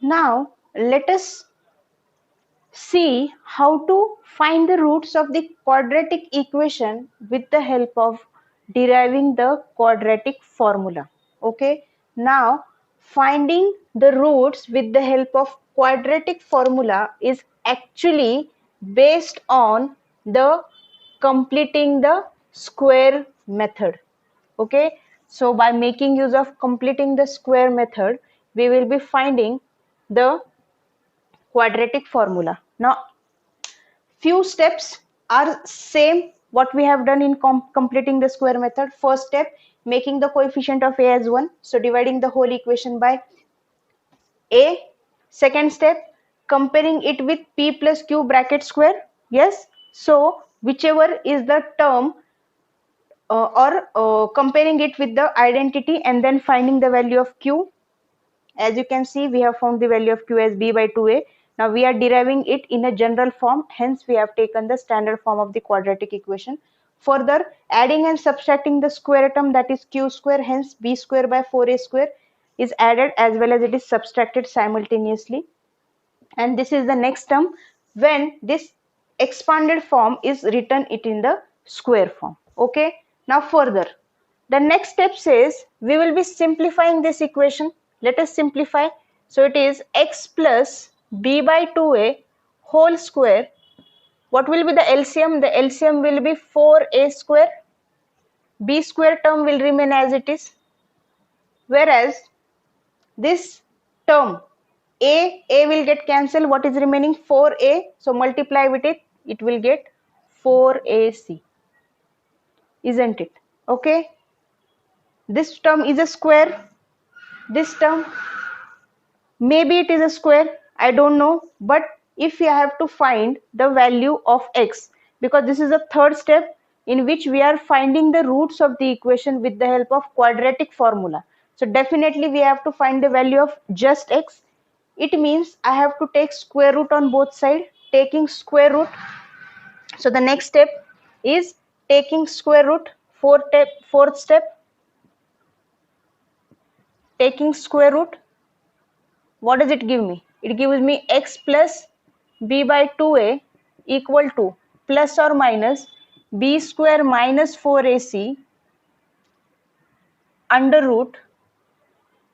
Now let us see how to find the roots of the quadratic equation with the help of deriving the quadratic formula. Okay, now finding the roots with the help of quadratic formula is actually based on the completing the square method. Okay, so by making use of completing the square method, we will be finding the quadratic formula. Now few steps are same what we have done in completing the square method. First step, making the coefficient of a as 1, so dividing the whole equation by a. Second step, comparing it with p plus q bracket square. Yes, so whichever is the term, or comparing it with the identity and then finding the value of q. As you can see, we have found the value of q as b by 2a. Now we are deriving it in a general form, hence we have taken the standard form of the quadratic equation. Further, adding and subtracting the square term, that is q square, hence b square by 4a square is added as well as it is subtracted simultaneously. And this is the next term when this expanded form is written it in the square form. Okay, now further, the next step says we will be simplifying this equation. Let us simplify. So it is x plus b by 2a whole square. What will be the LCM? The LCM will be 4a square. B square term will remain as it is, whereas this term a will get cancelled. What is remaining? 4a. So multiply with it, it will get 4ac, isn't it? Okay, this term is a square, this term maybe it is a square, I don't know, but if you have to find the value of x, because this is a third step in which we are finding the roots of the equation with the help of quadratic formula, so definitely we have to find the value of just x. It means I have to take square root on both sides. Taking square root, so the next step is taking square root. Fourth step, taking square root. What does it give me? It gives me x plus b by 2a equal to plus or minus b square minus 4ac under root,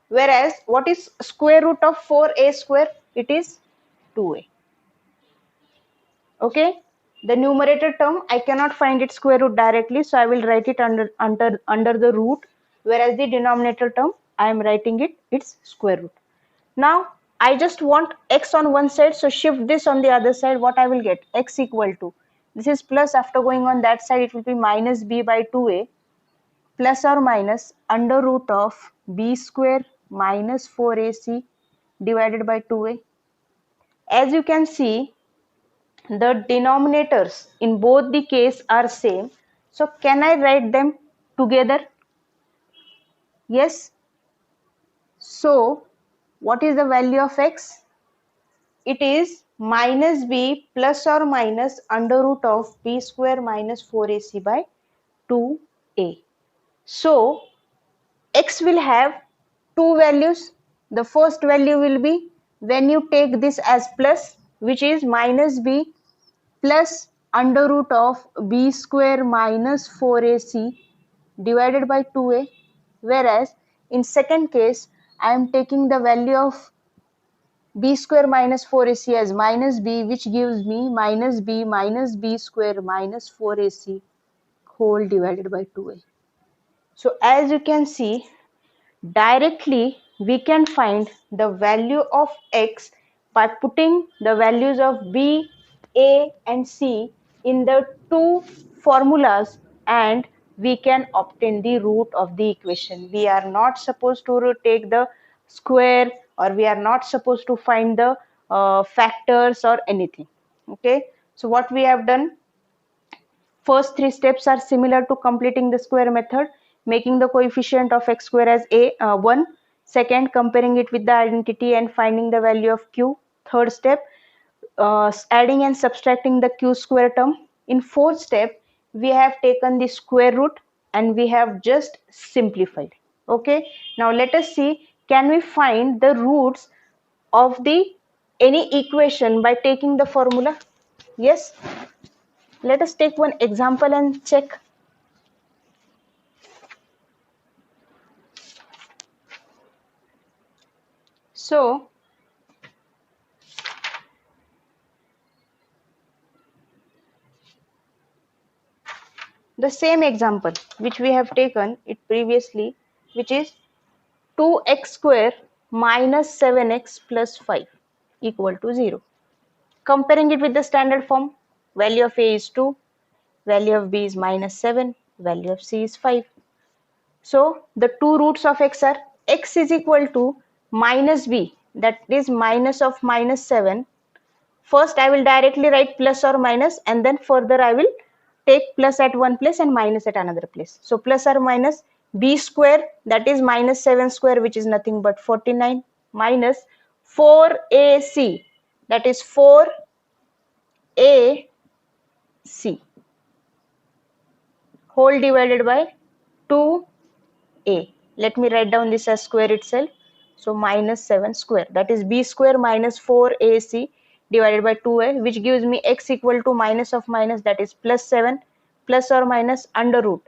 whereas what is square root of 4a square? It is 2a. Okay, the numerator term I cannot find its square root directly, so I will write it under the root, whereas the denominator term I am writing it its square root. Now I just want x on one side, so shift this on the other side. What I will get? X equal to, this is plus, after going on that side it will be minus b by 2a plus or minus under root of b square minus 4ac divided by 2a. As you can see, the denominators in both the case are same, so can I write them together? Yes. So what is the value of x? It is minus b plus or minus under root of b square minus 4ac by 2a. So x will have two values. The first value will be when you take this as plus, which is minus b plus under root of b square minus 4ac divided by 2a, whereas in second case I am taking the value of b square minus 4ac as minus b, which gives me minus b square minus 4ac whole divided by 2a. So as you can see, directly we can find the value of x by putting the values of b, a and c in the two formulas, and we can obtain the root of the equation. We are not supposed to take the square, or we are not supposed to find the factors or anything. Okay, so what we have done, first three steps are similar to completing the square method, making the coefficient of x square as 1. Second, comparing it with the identity and finding the value of q. Third step, adding and subtracting the q square term. In fourth step, we have taken the square root and we have just simplified. Okay, now let us see, can we find the roots of the any equation by taking the formula? Yes. Let us take one example and check. So, the same example which we have taken it previously, which is 2x square minus 7x plus 5 equal to 0. Comparing it with the standard form, value of a is 2, value of b is minus 7, value of c is 5. So the two roots of x are x is equal to minus b, that is minus of minus 7. First I will directly write plus or minus, and then further I will take plus at one place and minus at another place. So plus or minus b square, that is minus 7 square, which is nothing but 49, minus 4ac, that is 4ac whole divided by 2a. Let me write down this as square itself. So minus 7 square, that is b square minus 4ac divided by 2a, which gives me x equal to minus of minus, that is plus 7, plus or minus under root.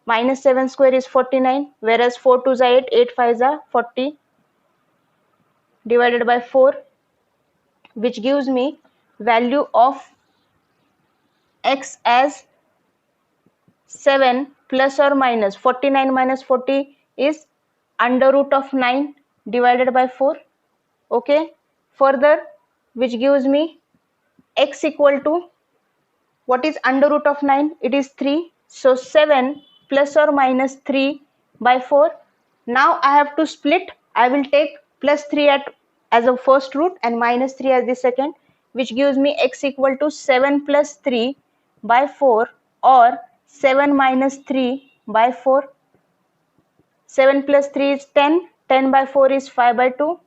Minus 7 square is 49, whereas 4 2s are 8, 8 5s are 40 divided by 4, which gives me value of x as 7 plus or minus 49 minus 40 is under root of 9 divided by 4. Okay, further, which gives me x equal to, what is under root of 9? It is 3. So 7 plus or minus 3 by 4. Now I have to split. I will take plus 3 as a first root and minus 3 as the second, which gives me x equal to 7 plus 3 by 4, or 7 minus 3 by 4. 7 plus 3 is 10. 10 by 4 is 5 by 2.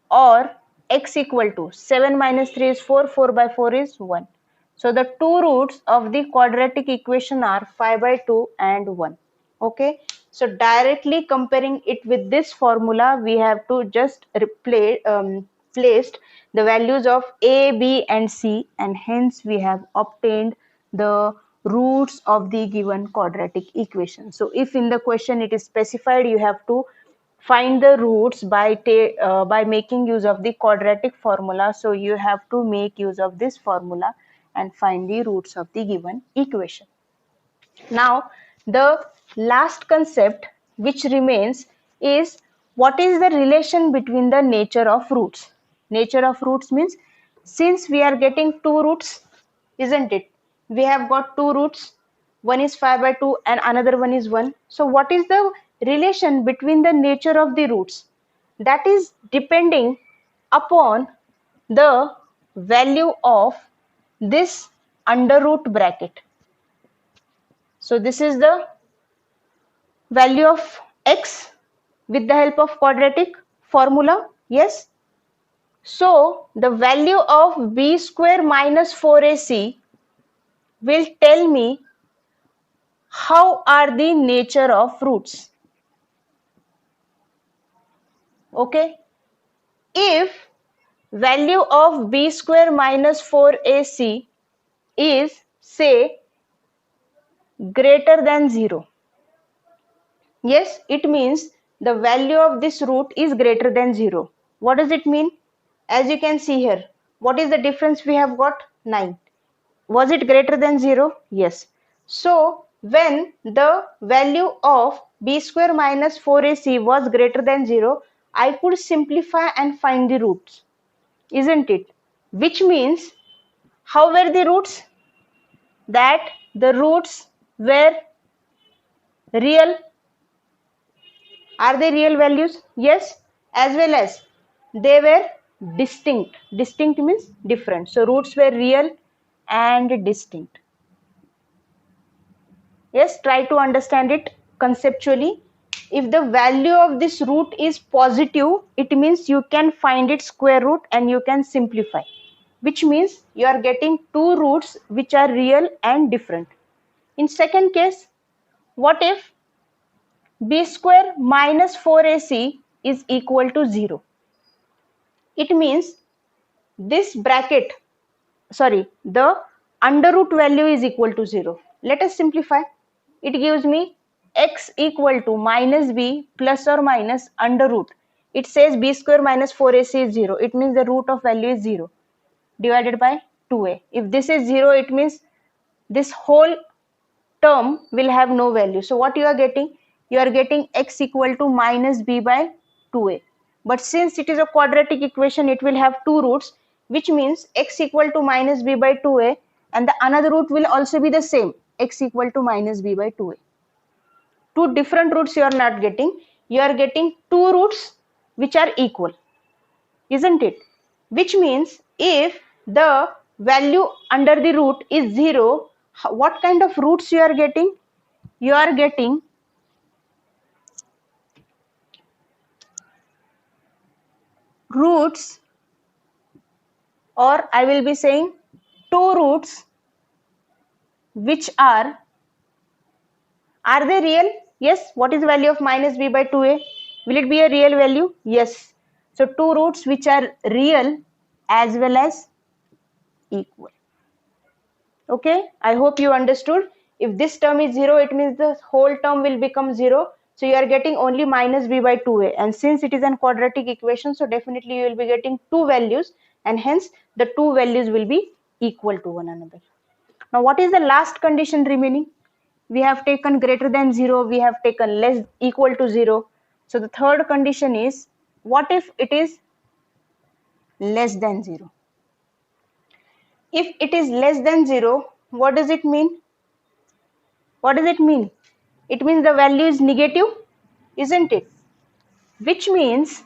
Or x equal to 7 minus 3 is 4. 4 by 4 is 1. So the two roots of the quadratic equation are 5 by 2 and 1. Okay. So directly comparing it with this formula, we have to just placed the values of a, b and c, and hence we have obtained the roots of the given quadratic equation. So if in the question it is specified, you have to find the roots by making use of the quadratic formula. So you have to make use of this formula and find the roots of the given equation. Now the last concept which remains is, what is the relation between the nature of roots? Nature of roots means, since we are getting two roots, isn't it? We have got two roots, one is 5 by 2 and another one is 1. So what is the relation between the nature of the roots? That is depending upon the value of this under root bracket. So this is the value of x with the help of quadratic formula. Yes. So the value of b square minus 4ac will tell me how are the nature of roots. Okay. If value of b square minus 4ac is, say, greater than 0, yes, it means the value of this root is greater than 0. What does it mean? As you can see here, what is the difference we have got? 9. Was it greater than 0? Yes. So when the value of b square minus 4ac was greater than 0, I could simplify and find the roots, isn't it? Which means, how were the roots? That the roots were real. Are they real values? Yes. As well as they were distinct. Distinct means different. So roots were real and distinct. Yes, try to understand it conceptually. If the value of this root is positive, it means you can find its square root and you can simplify, which means you are getting two roots which are real and different. In second case, what if b square minus 4ac is equal to 0? It means this bracket, sorry, the under root value is equal to 0. Let us simplify. It gives me x equal to minus b plus or minus under root. It says b square minus 4ac is 0. It means the root of value is 0 divided by 2a. If this is 0, it means this whole term will have no value. So what you are getting? You are getting x equal to minus b by 2a. But since it is a quadratic equation, it will have two roots, which means x equal to minus b by 2a, and the another root will also be the same, x equal to minus b by 2a. Two different roots you are not getting. You are getting two roots which are equal, isn't it? Which means if the value under the root is 0, what kind of roots you are getting? You are getting roots, or I will be saying two roots which are they real? Yes. What is the value of minus b by 2a? Will it be a real value? Yes. So two roots which are real as well as equal. Okay, I hope you understood. If this term is 0, it means the whole term will become 0. So you are getting only minus b by 2a, and since it is a quadratic equation, so definitely you will be getting two values, and hence the two values will be equal to one another. Now what is the last condition remaining? We have taken greater than 0, we have taken less equal to 0. So the third condition is, what if it is less than 0? If it is less than 0, what does it mean? What does it mean? It means the value is negative, isn't it? Which means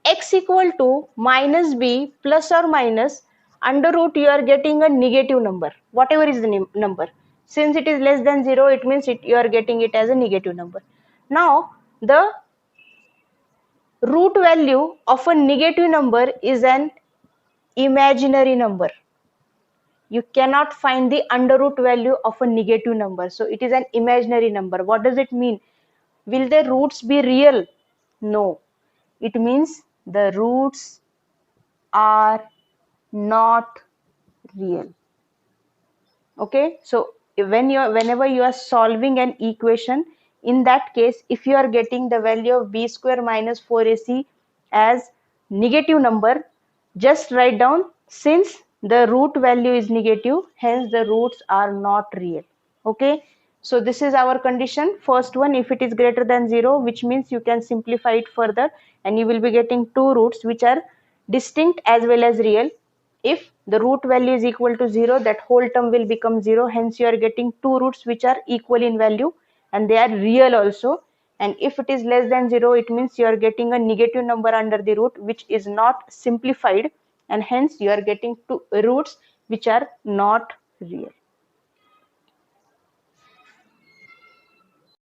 x equal to minus b plus or minus under root, you are getting a negative number, whatever is the number. Since it is less than 0, it means you are getting it as a negative number. Now the root value of a negative number is an imaginary number. You cannot find the under root value of a negative number, so it is an imaginary number. What does it mean? Will the roots be real? No. It means the roots are not real. Okay, so whenever you are solving an equation, in that case, if you are getting the value of b square minus 4ac as negative number, just write down, since the root value is negative, hence the roots are not real. Okay, so this is our condition. First one, if it is greater than 0, which means you can simplify it further and you will be getting two roots which are distinct as well as real. If the root value is equal to 0, that whole term will become 0, hence you are getting two roots which are equal in value and they are real also. And if it is less than 0, it means you are getting a negative number under the root which is not simplified, and hence you are getting two roots which are not real.